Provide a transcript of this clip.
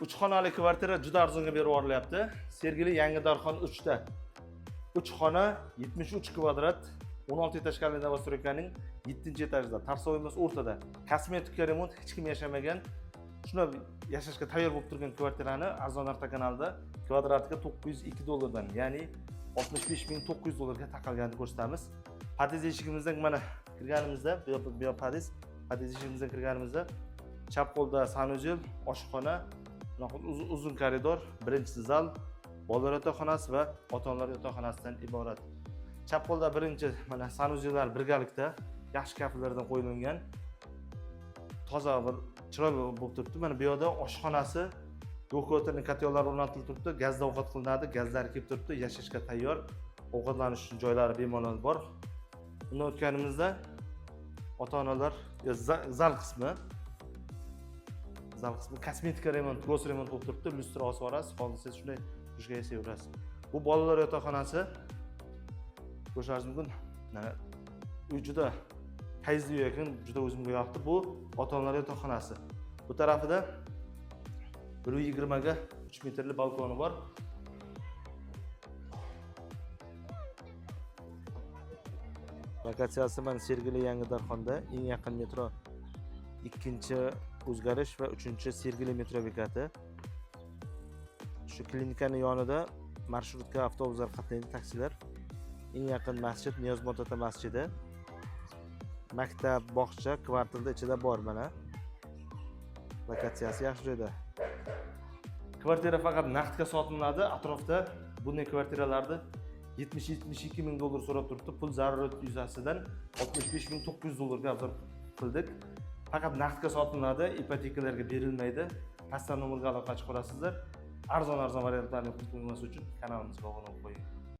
3 xonali kvartira juda arzonga berib yuborilyapti. Sergeli Yangi Darxon 3 ta. 3 xona 73 kvadrat, 16 etaj kalenda Vostoryakaning 7-etajda, tarsoyimiz o'rtada. Kosmetika remont hech kim yashamagan. Shuna yashashga tayyor bo'lib turgan kvartirani arzon avtokanalda kvadratiga $902 dan, ya'ni 65.900 ga taqalganini ko'rsatamiz. Padiz eshigimizdan mana kirganimizda, bu padiz eshigimizdan kirganimizda chap qo'lda sanuzel, oshxona, uzun koridor, birinchi zal, bolalar yotoqxonasi va ota-onalar yotoqxonasidan iborat. Chap qo'lda birinchi mana sanuzellar birgalikda yaxshi kafelardan qo'yilgan. Toza bir chiroyli bo'lib turibdi. Mana bu yerda oshxonasi, do'kotining kotellar o'rnatilib turibdi. Gazda ovqat qilinadi, gazlar kelib turibdi. Yashashga tayyor ovqatlanish uchun joylari bemalol bor. Bundan o'tganimizda ota-onalar zal qismi kosmetika remont, gross remont bo'lib turibdi. Lustra osib olasiz, qolsa shunday turishga yasaverasiz. Bu bolalar yotoqxonasi. Ko'rishingiz mumkin. Uy juda hayzli ekan, juda o'zimga yoqdi. Bu ota-onalar yotoqxonasi. Bu tarafida 120 ga 3 metrli balkoni bor. Lokatsiyasi mana Sergeli Yangi Darxonda, eng yaqin metro 2-o'zgarish va 3-Sergeli metro bekati. Shu klinikaning yonida marsrutka avtobuslar qatnaydi, taksilar. Eng yaqin masjid Niyozbod ota masjidi. Maktab, bog'cha kvartalda ichida bor mana. Lokatsiyasi yaxshi joyda. Kvartira faqat naqdga sotiladi. Atrofda bunday kvartiralarni 70-72 ming dollar so'rab turibdi. Pul zarurat yuzasidan 65.900 ga arzon qildik. Faqat naqdga sotiladi, ipotekalarga berilmaydi. Pastdan nomerga aloqa qilib ko'rasizlar. Arzon variantlarni ko'rishmoq uchun kanalimizga obuna bo'lib qo'ying.